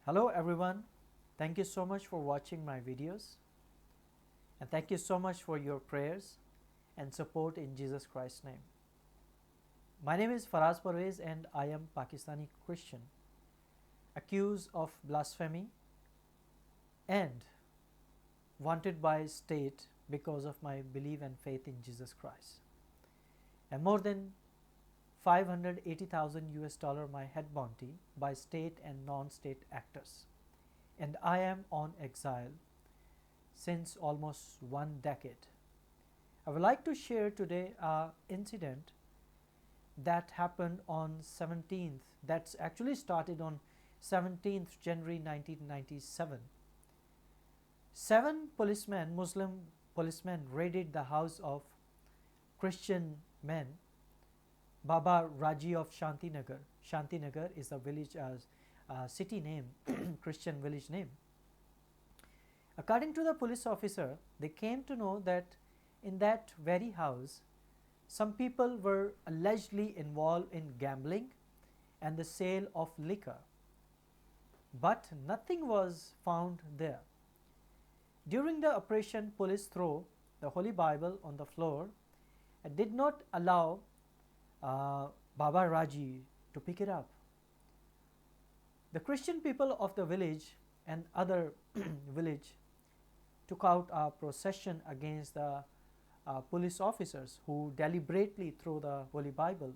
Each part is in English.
Hello everyone, thank you so much for watching my videos and thank you so much for your prayers and support in Jesus Christ's name. My name is Faraz Pervaiz and I am Pakistani Christian accused of blasphemy and wanted by state because of my belief and faith in Jesus Christ. And more than 580,000 US dollar my head bounty by state and non-state actors, and I am on exile since almost 1 decade. I would like to share today an incident that happened on 17th, that's actually started on 17th January 1997. 7 policemen, Muslim policemen, raided the house of Christian men Baba Raji of Shantinagar. Shantinagar is a village, city name, Christian village name. According to the police officer, they came to know that in that very house, some people were allegedly involved in gambling and the sale of liquor, but nothing was found there. During the operation, police threw the Holy Bible on the floor and did not allow Baba Raji to pick it up. The Christian people of the village and other village took out a procession against the police officers who deliberately threw the Holy Bible.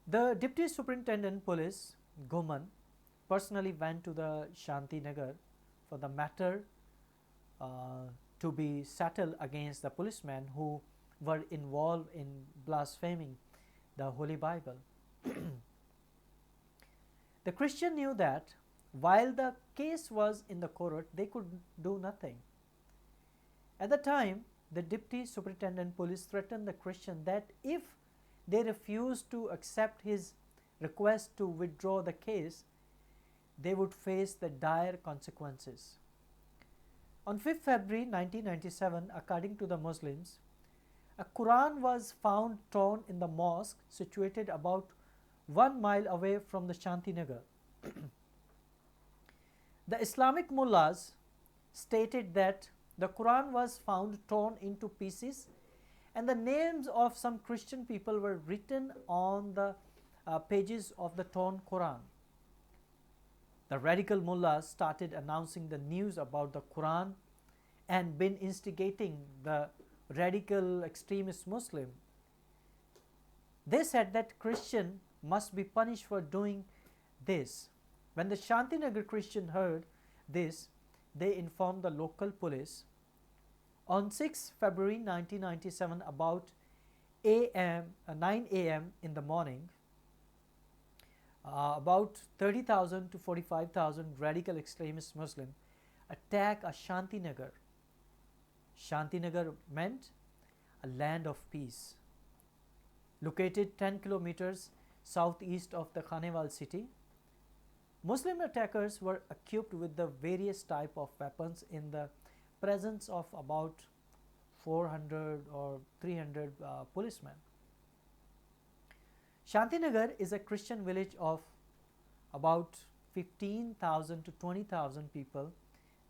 The Deputy Superintendent Police, Goman, personally went to the Shantinagar for the matter to be settled against the policemen who were involved in blaspheming the Holy Bible. The Christian knew that while the case was in the court, they could do nothing. At the time, the Deputy Superintendent Police threatened the Christian that if they refused to accept his request to withdraw the case, they would face the dire consequences. On 5th February 1997, according to the Muslims, a Quran was found torn in the mosque situated about 1 mile away from the Shantinagar. The Islamic mullahs stated that the Quran was found torn into pieces and the names of some Christian people were written on the pages of the torn Quran. The radical mullahs started announcing the news about the Quran and been instigating the radical extremist Muslim. They said that Christian must be punished for doing this. When the Shantinagar Christian heard this, they informed the local police. On 6 February 1997, about 9 a.m. in the morning, about 30,000 to 45,000 radical extremist Muslim attack a Shantinagar. Shantinagar meant a land of peace. Located 10 kilometers southeast of the Khanewal city, Muslim attackers were equipped with the various type of weapons in the presence of about 400 or 300 policemen. Shantinagar is a Christian village of about 15,000 to 20,000 people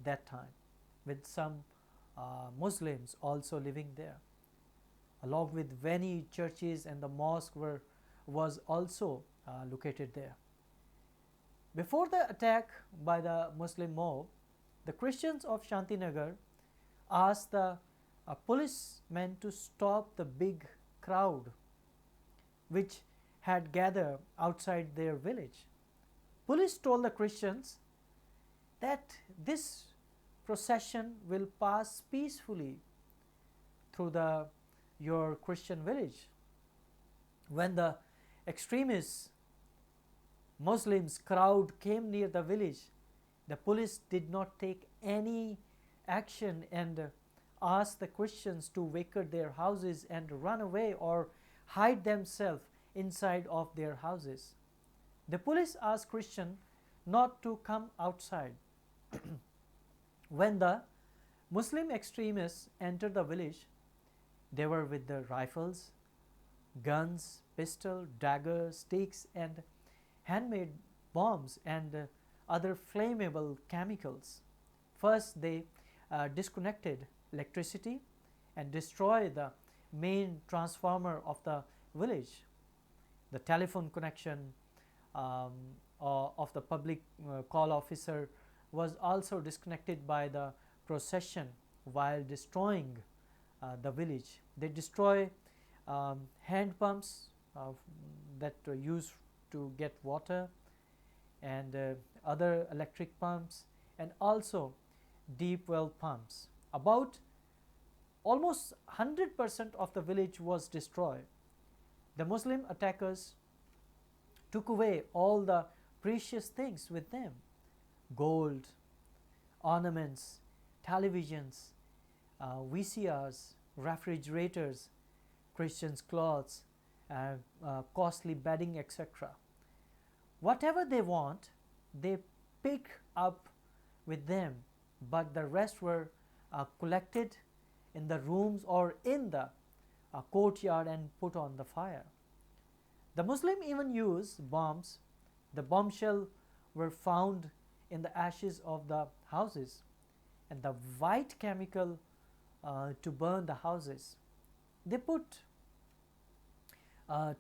that time, with some Muslims also living there, along with many churches, and the mosque was also located there. Before the attack by the Muslim mob, the Christians of Shantinagar asked the policemen to stop the big crowd which had gathered outside their village. Police told the Christians that this procession will pass peacefully through your Christian village. When the extremist Muslims crowd came near the village, the police did not take any action and asked the Christians to vacate their houses and run away or hide themselves inside of their houses. The police asked Christians not to come outside. When the Muslim extremists entered the village, they were with their rifles, guns, pistol, dagger, sticks and handmade bombs and other flammable chemicals. First, they disconnected electricity and destroyed the main transformer of the village. The telephone connection of the public call officer was also disconnected by the procession while destroying the village. They destroy hand pumps that are used to get water, and other electric pumps, and also deep well pumps. About almost 100% of the village was destroyed. The Muslim attackers took away all the precious things with them: gold, ornaments, televisions, VCRs, refrigerators, Christians' clothes, costly bedding, etc. Whatever they want, they pick up with them, but the rest were collected in the rooms or in the courtyard and put on the fire. The Muslim even used bombs. The bombshell were found in the ashes of the houses, and the white chemical to burn the houses. They put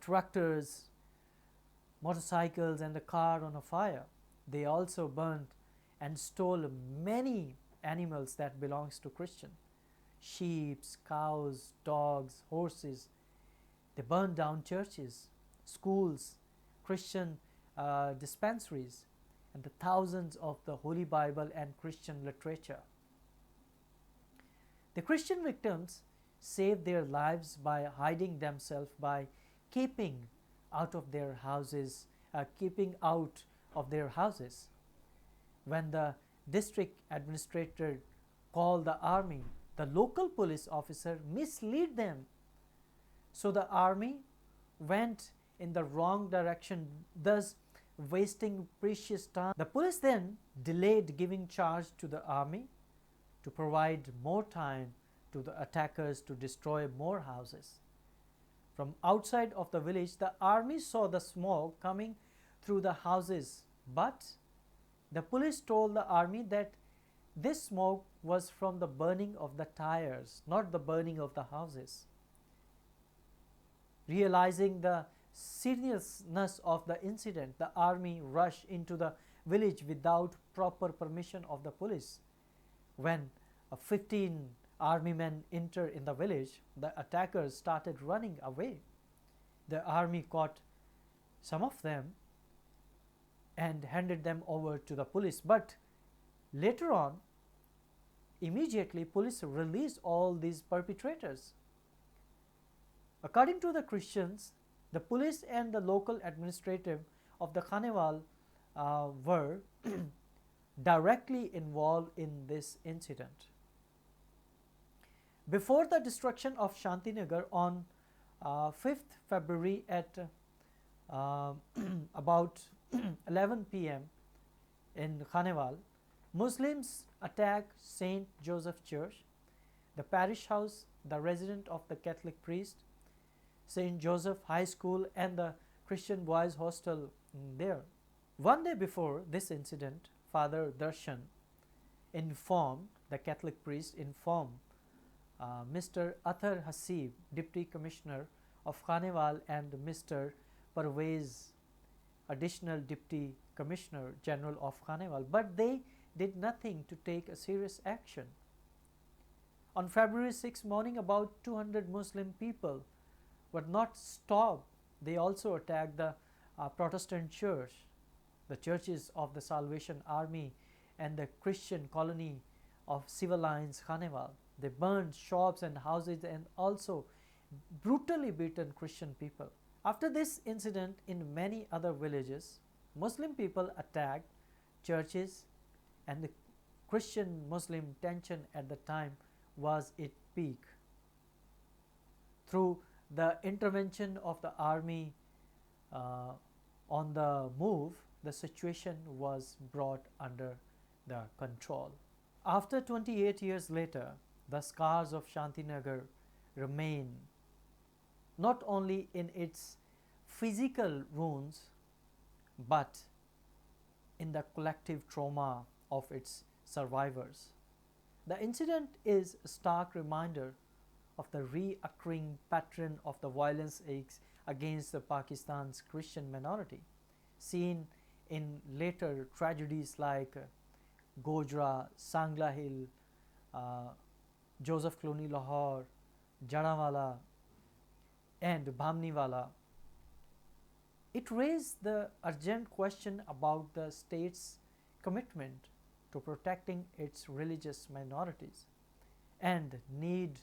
tractors, motorcycles and the car on a fire. They also burned and stole many animals that belongs to Christian: sheep, cows, dogs, horses. They burned down churches, schools, Christian dispensaries, and the thousands of the Holy Bible and Christian literature. The Christian victims saved their lives by hiding themselves, by keeping out of their houses, When the district administrator called the army, the local police officer misled them. So the army went in the wrong direction, thus wasting precious time. The police then delayed giving charge to the army to provide more time to the attackers to destroy more houses. From outside of the village, the army saw the smoke coming through the houses, but the police told the army that this smoke was from the burning of the tires, not the burning of the houses. Realizing the seriousness of the incident, the army rushed into the village without proper permission of the police. When 15 army men entered in the village, the attackers started running away. The army caught some of them and handed them over to the police, but later on, immediately police released all these perpetrators. According to the Christians, the police and the local administrative of the Khanewal were directly involved in this incident. Before the destruction of Shantinagar on 5th February at about 11 p.m. in Khanewal, Muslims attacked St. Joseph Church, the parish house, the residence of the Catholic priest, St. Joseph High School and the Christian boys hostel there. One day before this incident, Father Darshan the Catholic priest informed Mr. Athar Hasib, Deputy Commissioner of Khanewal, and Mr. Pervaiz, Additional Deputy Commissioner General of Khanewal, but they did nothing to take a serious action. On February 6 morning, about 200 Muslim people were not stopped. They also attacked the Protestant church, the churches of the Salvation Army and the Christian colony of Civil Lines Khanewal. They burned shops and houses and also brutally beaten Christian people. After this incident in many other villages, Muslim people attacked churches, and the Christian-Muslim tension at the time was at peak. Through the intervention of the army on the move, the situation was brought under the control. After 28 years later, the scars of Shantinagar remain not only in its physical ruins, but in the collective trauma of its survivors. The incident is a stark reminder of the recurring pattern of the violence against the Pakistan's Christian minority, seen in later tragedies like Gojra, Sangla Hill, uh, Joseph Clooney Lahore, Jaranwala, and Bhamniwala. It raised the urgent question about the state's commitment to protecting its religious minorities and need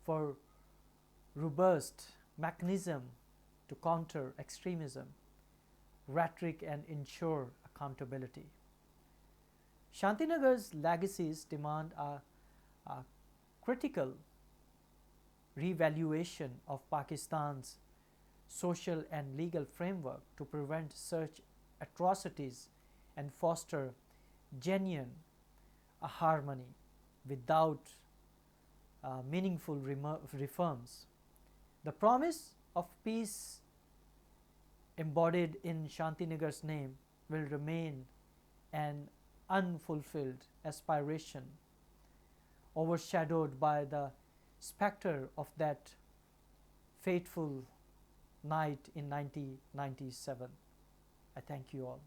for robust mechanism to counter extremism, rhetoric and ensure accountability. Shantinagar's legacies demand a critical revaluation of Pakistan's social and legal framework to prevent such atrocities and foster genuine harmony without meaningful reforms. The promise of peace embodied in Shantinagar's name will remain an unfulfilled aspiration, overshadowed by the specter of that fateful night in 1997. I thank you all.